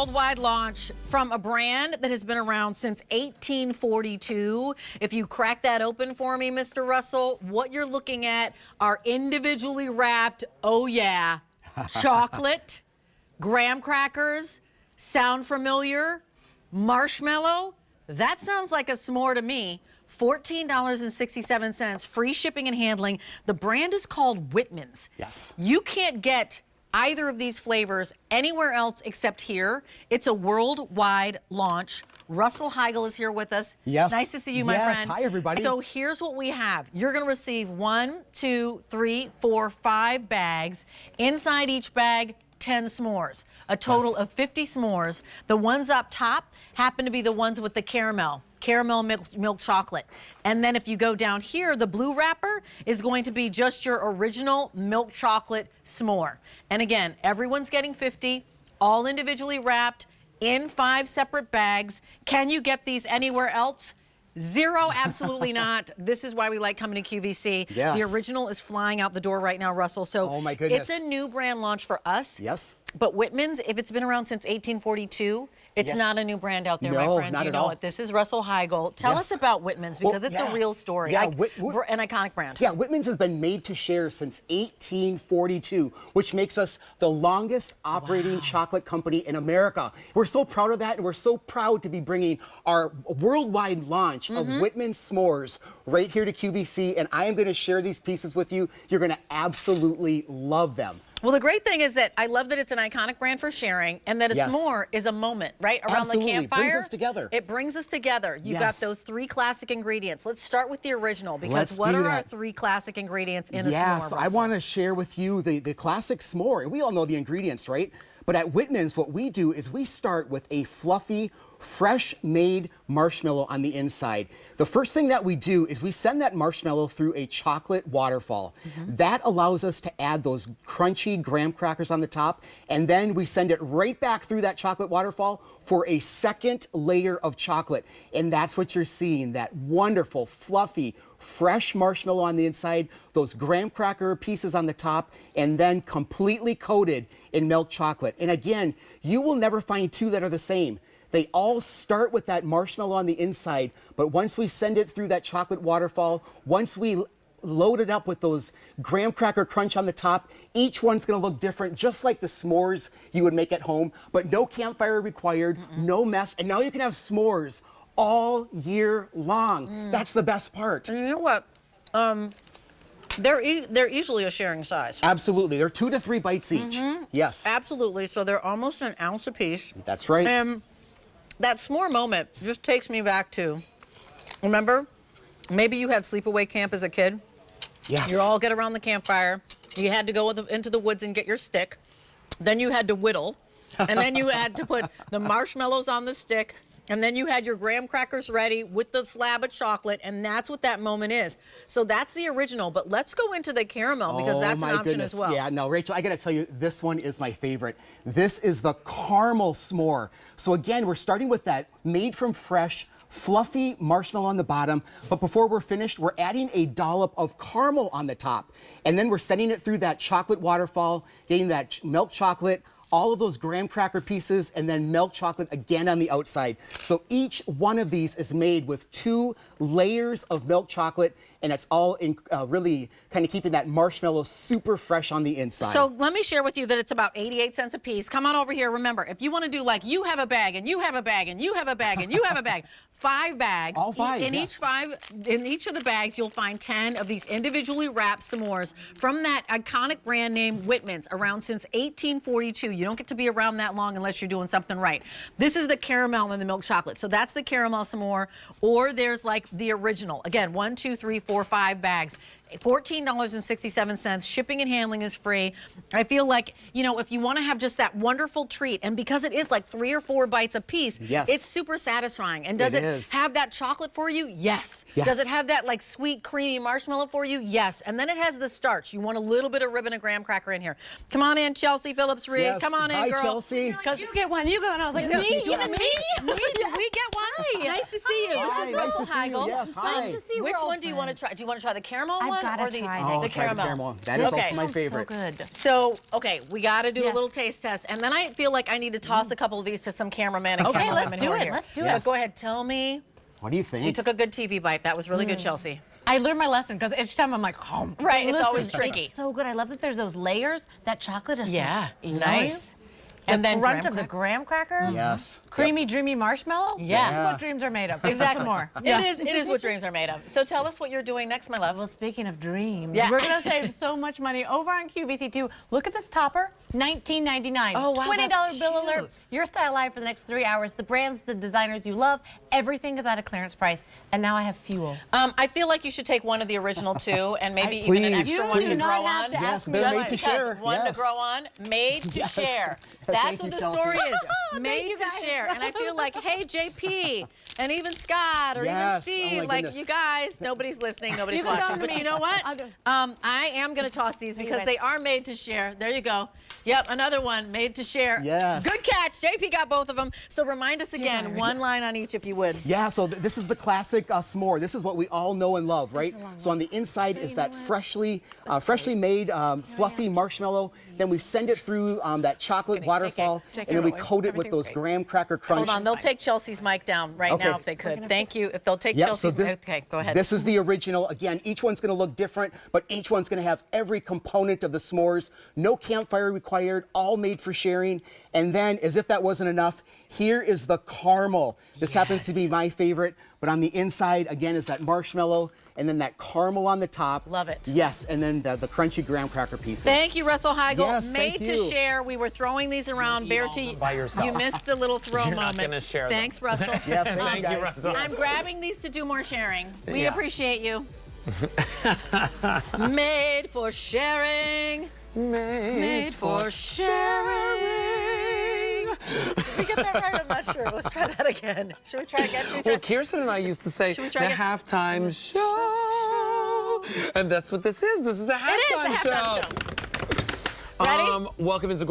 worldwide launch from a brand that has been around since 1842. If you crack that open for me, Mr. Russell, what you're looking at are individually wrapped, oh yeah, chocolate, graham crackers. Sound familiar? Marshmallow? That sounds like a s'more to me. $14.67, free shipping and handling. The brand is called Whitman's. Yes. You can't get either of these flavors anywhere else except here. It's a worldwide launch. Russell Heigl is here with us. Yes. Nice to see you, my friend. Hi, everybody. So here's what we have. You're going to receive 1, 2, 3, 4, 5 bags. Inside each bag, 10 s'mores. A total of 50 s'mores. The ones up top happen to be the ones with the caramel milk chocolate. And then if you go down here, the blue wrapper is going to be just your original milk chocolate s'more. And again, everyone's getting 50, all individually wrapped in 5 separate bags. Can you get these anywhere else? Zero, absolutely not. This is why we like coming to QVC. Yes. The original is flying out the door right now, Russell. So oh my goodness. It's a new brand launch for us. Yes. But Whitman's, if it's been around since 1842, it's not a new brand out there, my friends. Not you at know all. it. This is Russell Heigl. Tell us about Whitman's, because it's a real story. Yeah, an iconic brand. Yeah, Whitman's has been made to share since 1842, which makes us the longest operating chocolate company in America. We're so proud of that, and we're so proud to be bringing our worldwide launch of Whitman's s'mores right here to QVC, and I am going to share these pieces with you. You're going to absolutely love them. Well, the great thing is that I love that it's an iconic brand for sharing, and that a s'more is a moment, right? Around the campfire. It brings us together. It brings us together. You've got those 3 classic ingredients. Let's start with the original, because what are our 3 classic ingredients in a s'more? Yeah, so I want to share with you the classic s'more. We all know the ingredients, right? But at Whitman's, what we do is we start with a fluffy, fresh-made marshmallow on the inside. The first thing that we do is we send that marshmallow through a chocolate waterfall. That allows us to add those crunchy graham crackers on the top, and then we send it right back through that chocolate waterfall for a second layer of chocolate. And that's what you're seeing, that wonderful, fluffy, fresh marshmallow on the inside, those graham cracker pieces on the top, and then completely coated in milk chocolate. And again, you will never find 2 that are the same. They all start with that marshmallow on the inside, but once we send it through that chocolate waterfall, once we load it up with those graham cracker crunch on the top, each one's gonna look different, just like the s'mores you would make at home, but no campfire required, no mess, and now you can have s'mores all year long. That's the best part. And you know what? They're easily a sharing size. Absolutely. They're 2 to 3 bites each. Yes. Absolutely. So they're almost an ounce a piece. That's right. And that s'more moment just takes me back to, remember, maybe you had sleepaway camp as a kid. Yes. You all get around the campfire. You had to go into the woods and get your stick. Then you had to whittle. And then you had to put the marshmallows on the stick. And then you had your graham crackers ready with the slab of chocolate, and that's what that moment is. So that's the original, but let's go into the caramel, because that's an option as well. Yeah, no, Rachel, I gotta tell you, this one is my favorite. This is the caramel s'more. So again, we're starting with that made from fresh, fluffy marshmallow on the bottom, but before we're finished, we're adding a dollop of caramel on the top. And then we're sending it through that chocolate waterfall, getting that milk chocolate, all of those graham cracker pieces, and then milk chocolate again on the outside. So each one of these is made with 2 layers of milk chocolate, and it's all in really kind of keeping that marshmallow super fresh on the inside. So let me share with you that it's about 88 cents a piece. Come on over here. Remember, if you want to do like you have a bag, and you have a bag, and you have a bag, and you have a bag, 5 bags. All 5, in each of the bags, you'll find 10 of these individually wrapped s'mores from that iconic brand name Whitman's, around since 1842. You don't get to be around that long unless you're doing something right. This is the caramel and the milk chocolate. So that's the caramel s'more, or there's like the original. Again, 1, 2, 3, 4, 5 bags. $14.67. Shipping and handling is free. I feel like, you know, if you want to have just that wonderful treat, and because it is like 3 or 4 bites a piece, it's super satisfying. And does it have that chocolate for you? Yes. Does it have that like sweet, creamy marshmallow for you? Yes. And then it has the starch. You want a little bit of ribbon and graham cracker in here. Come on in, Chelsea Phillips-Reed. Come on in, girl. Hi, Chelsea. You get one. You go. And I was like, me? Even me? Do we get one? Nice to see you. This is Russell Heigl. Yes, hi. Nice to see you. Which one do you want to try? Do you want to try the caramel one? one gotta or the try that. Oh, the try the caramel? caramel. That is Okay. also my Sounds favorite. So good. So, okay, we got to do a Yes. little taste test, and then I feel like I need to toss a couple of these to some cameramen and Okay, camerawomen let's who do are it. here. Let's do Yes. it. Go ahead, tell me. What do you think? You took a good TV bite. That was really good, Chelsea. I learned my lesson because each time I'm like, oh. Right, it's Listen, always tricky. It's so good. I love that there's those layers. That chocolate is Yeah, so nice. And then crunch graham of the graham cracker. Yes. Creamy, dreamy marshmallow. Yeah. This is what dreams are made of. Exactly. More. It is what dreams are made of. So tell us what you're doing next, my love. Well, speaking of dreams, Yeah. we're gonna save so much money over on QVC too. Look at this topper, $19.99. Oh, wow, $20 that's bill cute. alert. Your style live for the next 3 hours. The brands, the designers you love, everything is at a clearance price. And now I have fuel. I feel like you should take one of the original two and maybe even an Please, extra you one do to not grow have on. to ask Yes, me they're what. made to Because share. one to Yes. grow on, made to Yes. share. Thank That's you, what the Chelsea. story is. Thank Made you to guys. share. And I feel like, hey, JP, and even Scott, or even Yes. Oh, Steve, my like goodness. you guys, nobody's listening, nobody's You can watching. talk to But me. you know what? I'll do- I am going to toss these because guys. they are made to share. There you go. Yep, another one made to share. Yes. Good catch. JP got both of them. So remind us again, one line on each if you would. Yeah, so this is the classic s'more. This is what we all know and love, right? So on the inside is that freshly made fluffy marshmallow. Then we send it through that chocolate waterfall, Take it and then we away. coat it with Everything's those great. graham cracker crunch. Hold on, they'll take Chelsea's mic down right Okay. now if they could. Thank you. If they'll take Yep, Chelsea's so okay, go ahead. This is the original. Again, each one's going to look different, but each one's going to have every component of the s'mores. No campfire required, all made for sharing. And then, as if that wasn't enough, here is the caramel. This happens to be my favorite, but on the inside, again, is that marshmallow, and then that caramel on the top. Love it. Yes, and then the crunchy graham cracker pieces. Thank you, Russell Heigl. Yes, Made thank to you. share. We were throwing these around. eat all of Bertie, them by yourself. you missed the little throw You're not moment. gonna share them. Thanks, Russell. Yes, thank you, Thank you, guys. Russell. I'm grabbing these to do more sharing. We Yeah. appreciate you. Made for sharing. Made for sharing. Did we get that right? I'm not sure. Let's try that again. Should we try again? Should we try? Well, Kirsten and I used to say Should we the try again? halftime show, and that's what this is. This is the halftime It is the halftime show. Ready? Welcome into